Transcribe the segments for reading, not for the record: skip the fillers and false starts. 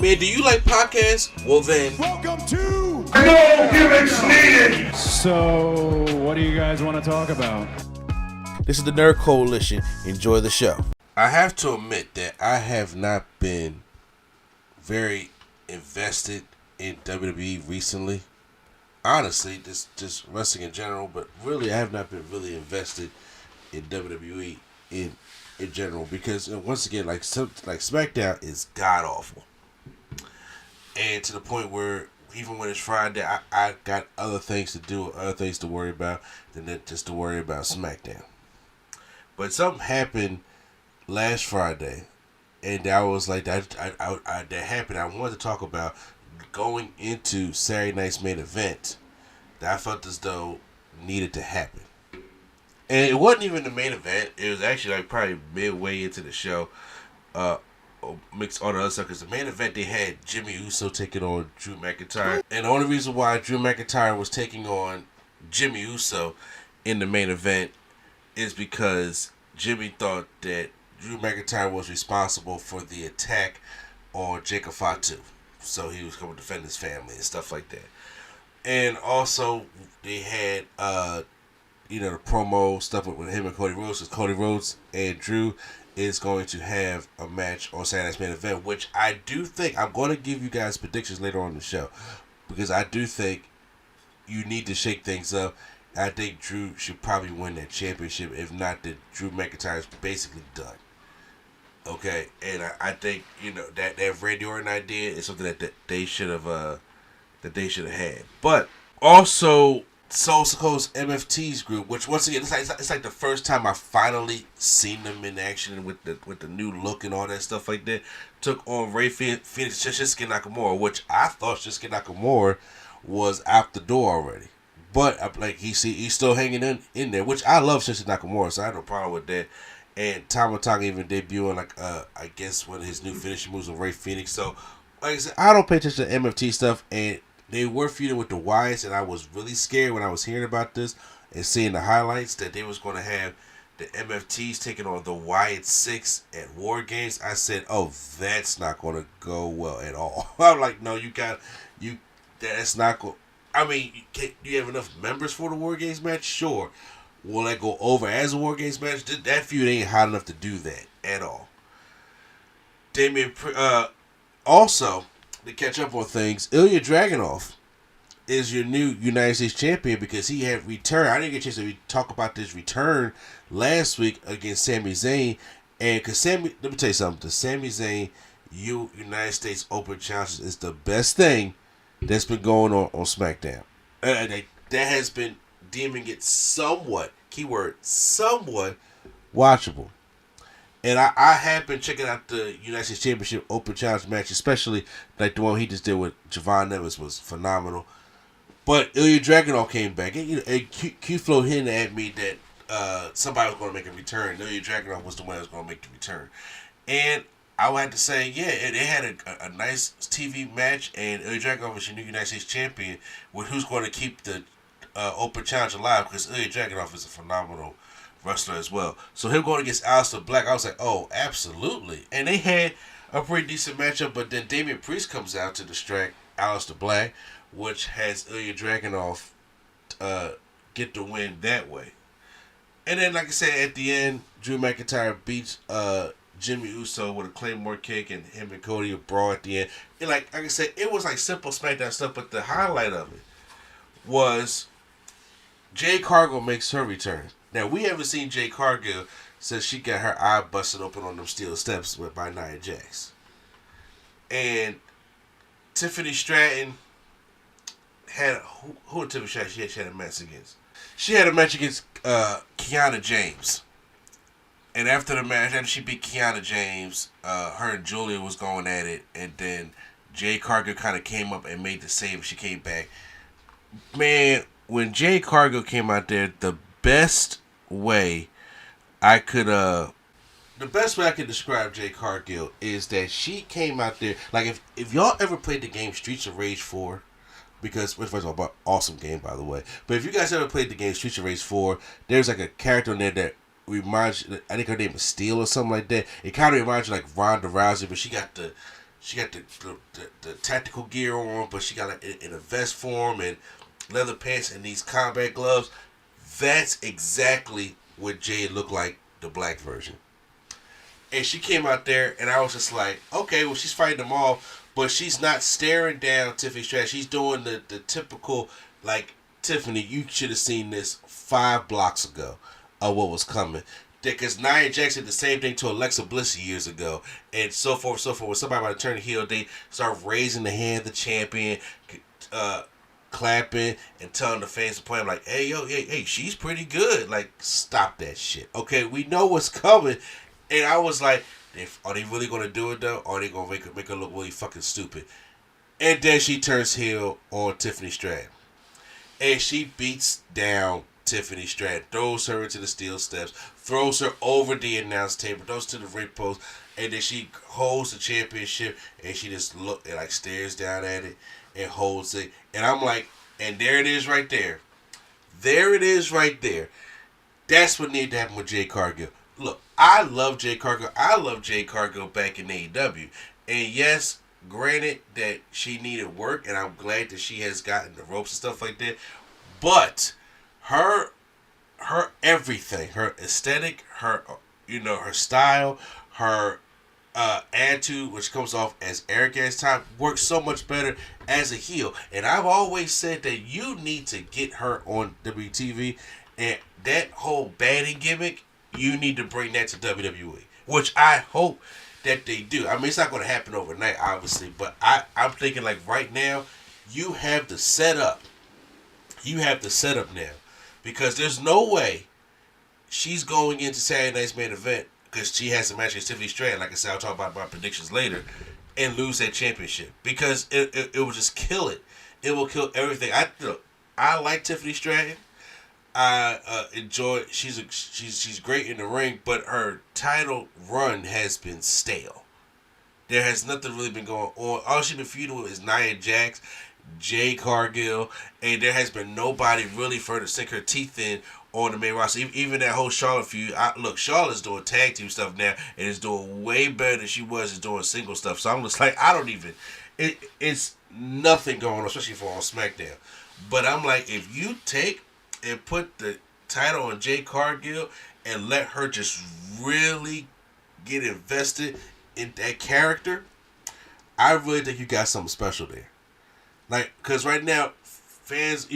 Man, do you like podcasts? Well then, welcome to No Gimmicks Needed! So, what do you guys want to talk about? this is the Nerd Coalition. Enjoy the show. I have to admit that I have not been very invested in WWE recently. Honestly, just wrestling in general, but really I have not been really invested in WWE in general because once again, like Smackdown is god awful. And to the point where even when it's Friday, I got other things to do, other things to worry about than just to worry about SmackDown. But something happened last Friday, and I was like, that happened. I wanted to talk about going into Saturday night's main event that I felt as though needed to happen. And it wasn't even the main event. It was actually like probably midway into the show. Mixed all the other stuff, because the main event they had Jimmy Uso taking on Drew McIntyre, and the only reason why Drew McIntyre was taking on Jimmy Uso in the main event is because Jimmy thought that Drew McIntyre was responsible for the attack on Jacob Fatu, so he was going to defend his family and stuff like that. And also they had the promo stuff with him and Cody Rhodes, because Cody Rhodes and Drew is going to have a match on Saturday's main event, which I do think, I'm going to give you guys predictions later on in the show, because I do think you need to shake things up. I think Drew should probably win that championship. If not, that Drew McIntyre is basically done. Okay, and I think that Randy Orton idea is something that they should have had. But also, Soul Coast MFT's group, which once again, it's like the first time I finally seen them in action with the new look and all that stuff like that. Took on Rey Fenix, Shinsuke Nakamura, which I thought Shinsuke Nakamura was out the door already, but like he's still hanging in there, which I love Shinsuke Nakamura, so I have no problem with that. And Tama Tonga even debuting I guess one of his new finishing moves on Rey Fenix. So like I said, I don't pay attention to MFT stuff, and they were feuding with the Wyatts, and I was really scared when I was hearing about this and seeing the highlights that they was going to have the MFTs taking on the Wyatt 6 at War Games. I said, oh, that's not going to go well at all. I'm like, no, that's not going. I mean, you have enough members for the War Games match? Sure. Will that go over as a War Games match? That feud ain't hot enough to do that at all. Also, to catch up on things, Ilya Dragunov is your new United States champion because he had returned. I didn't get a chance to talk about this return last week against Sami Zayn. And because let me tell you something, the Sami Zayn United States Open Challenge is the best thing that's been going on SmackDown. That has been deeming it somewhat, keyword, somewhat watchable. And I have been checking out the United States Championship Open Challenge match, especially like the one he just did with Javon Nevers was phenomenal. But Ilya Dragunov came back. And Q-Flow hinted at me that somebody was going to make a return. Ilya Dragunov was the one that was going to make the return. And I would have to say, yeah, it had a nice TV match, and Ilya Dragunov is your new United States champion, who's going to keep the Open Challenge alive, because Ilya Dragunov is a phenomenal wrestler as well. So him going against Aleister Black, I was like, oh, absolutely. And they had a pretty decent matchup, but then Damian Priest comes out to distract Aleister Black, which has Ilya Dragunov get the win that way. And then, like I said, at the end, Drew McIntyre beats Jimmy Uso with a Claymore kick, and him and Cody a brawl at the end. And like I said, it was like simple SmackDown stuff, but the highlight of it was Jade Cargill makes her return. Now, we haven't seen Jade Cargill since she got her eye busted open on them steel steps by Nia Jax. And Tiffany Stratton had... Who did Tiffany Stratton? She had a match against? She had a match against Kiana James. And after the match, after she beat Kiana James, her and Julia was going at it. And then Jade Cargill kind of came up and made the save. She came back. Man, when Jade Cargill came out there, the best way I could describe Jade Cargill is that she came out there, like if y'all ever played the game Streets of Rage 4, because first of all, awesome game by the way, but if you guys ever played the game Streets of Rage 4, there's like a character in there that reminds, I think her name is Steel or something like that. It kind of reminds you like Ronda Rousey, but she got the She got the tactical gear on, but she got like in a vest form and leather pants and these combat gloves. That's exactly what Jade looked like, the black version. And she came out there, and I was just like, okay, well, she's fighting them all, but she's not staring down Tiffany Stratton. She's doing the typical, like, Tiffany, you should have seen this 5 blocks ago of what was coming. Because Nia Jax did the same thing to Alexa Bliss years ago, and so forth, so forth. When somebody about to turn heel, they start raising the hand of the champion, clapping, and telling the fans to play. I'm like, hey, yo, hey, she's pretty good. Like, stop that shit. Okay, we know what's coming. And I was like, are they really going to do it, though? Or are they going to make her look really fucking stupid? And then she turns heel on Tiffany Stratton. And she beats down Tiffany Stratton, throws her into the steel steps, throws her over the announce table, throws to the ring post, and then she holds the championship, and she just look and like stares down at it and holds it. And I'm like, and there it is right there. There it is right there. That's what needed to happen with Jade Cargill. Look, I love Jade Cargill. I love Jade Cargill back in AEW. And yes, granted that she needed work, and I'm glad that she has gotten the ropes and stuff like that. But her everything, her aesthetic, her her style, her attitude, which comes off as arrogant as time, works so much better as a heel. And I've always said that you need to get her on WTV, and that whole baddie gimmick, you need to bring that to WWE, which I hope that they do. I mean, it's not going to happen overnight, obviously, but I'm thinking like right now, you have the setup. You have the setup now. Because there's no way she's going into Saturday Night's main event, because she has a match against Tiffany Stratton, like I said, I'll talk about my predictions later, and lose that championship. Because it will just kill it. It will kill everything. I like Tiffany Stratton. I enjoy. She's great in the ring, but her title run has been stale. There has nothing really been going on. All she's been feuding with is Nia Jax, Jade Cargill, and there has been nobody really for her to sink her teeth in on the main roster. Even that whole Charlotte feud. Look, Charlotte's doing tag team stuff now, and is doing way better than she was doing single stuff. So I'm just like, I don't even. It's nothing going on, especially for on SmackDown. But I'm like, if you take and put the title on Jade Cargill and let her just really get invested in that character, I really think you got something special there. Like, because right now, fans,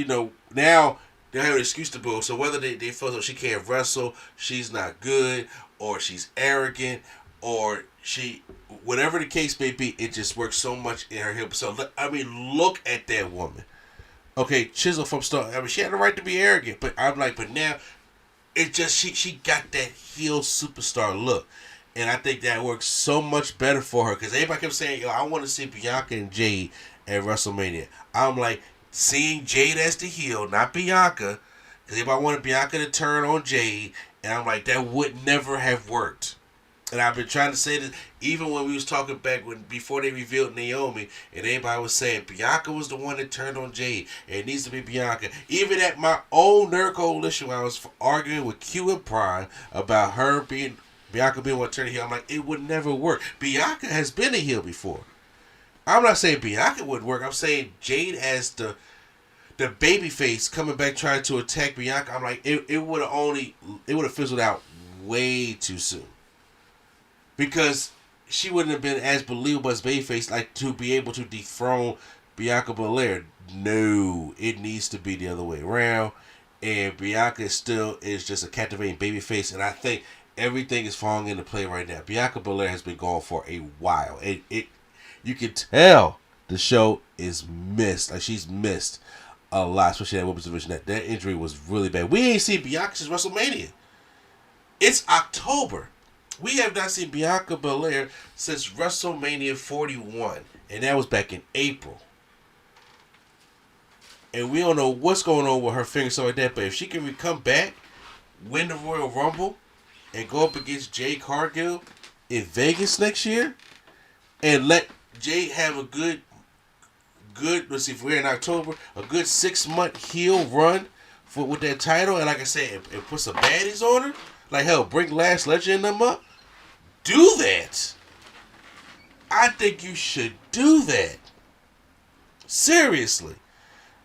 now they have an excuse to boo. So whether they feel that she can't wrestle, she's not good, or she's arrogant, or whatever the case may be, it just works so much in her hip. So, I mean, look at that woman. Okay, Chisel from Star. I mean, she had the right to be arrogant, but I'm like, but now, it just, she got that heel superstar look. And I think that works so much better for her. Because everybody kept saying, I want to see Bianca and Jade at WrestleMania. I'm like, seeing Jade as the heel, not Bianca. Because everybody wanted Bianca to turn on Jade. And I'm like, that would never have worked. And I've been trying to say this, even when we was talking back before they revealed Naomi, and everybody was saying Bianca was the one that turned on Jade, and it needs to be Bianca. Even at my own Nerd Coalition, when I was arguing with Q and Prime about Bianca being one to turn heel, I'm like, it would never work. Bianca has been a heel before. I'm not saying Bianca would work. I'm saying Jade as the baby face coming back trying to attack Bianca. I'm like, it would have fizzled out way too soon. Because she wouldn't have been as believable as babyface, like to be able to dethrone Bianca Belair. No, it needs to be the other way around. And Bianca still is just a captivating babyface, and I think everything is falling into play right now. Bianca Belair has been gone for a while. You can tell the show is missed. Like, she's missed a lot, especially that women's division. That injury was really bad. We ain't seen Bianca since WrestleMania. It's October. We have not seen Bianca Belair since WrestleMania 41. And that was back in April. And we don't know what's going on with her finger, stuff like that. But if she can come back, win the Royal Rumble, and go up against Jade Cargill in Vegas next year, and let Jade have a good, let's see, if we're in October, a good 6-month heel run with that title, and like I said, and put some baddies on her, like hell, bring Last Legend and them up, do that. I think you should do that. Seriously.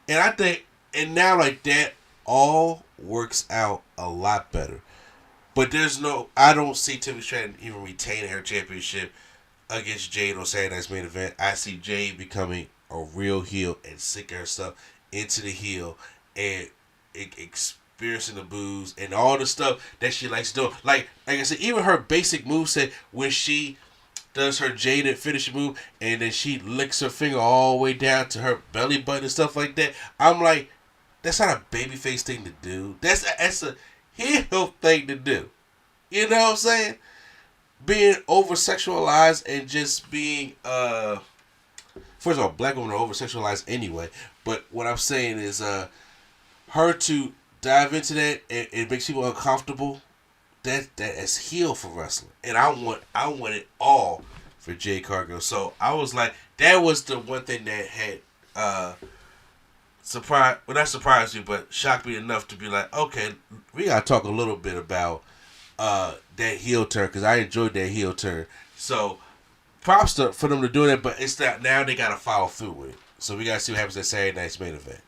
And I think, and now like that all works out a lot better. But I don't see Tiffany Stratton even retaining her championship against Jade on Saturday Night's Main Event. I see Jade becoming a real heel and sinking herself into the heel and experiencing the booze and all the stuff that she likes doing. Like I said, even her basic moveset when she does her jaded finishing move and then she licks her finger all the way down to her belly button and stuff like that. I'm like, that's not a babyface thing to do. That's a heel thing to do. You know what I'm saying? Being over-sexualized and just being, first of all, black women are over-sexualized anyway. But what I'm saying is, her to dive into that, it makes people uncomfortable. That is heel for wrestling, and I want it all for Jade Cargill. So I was like, that was the one thing that had not surprised me, but shocked me enough to be like, okay, we gotta talk a little bit about that heel turn because I enjoyed that heel turn. So props for them to do that, but it's that now they gotta follow through with it. So we gotta see what happens at Saturday Night's Main Event.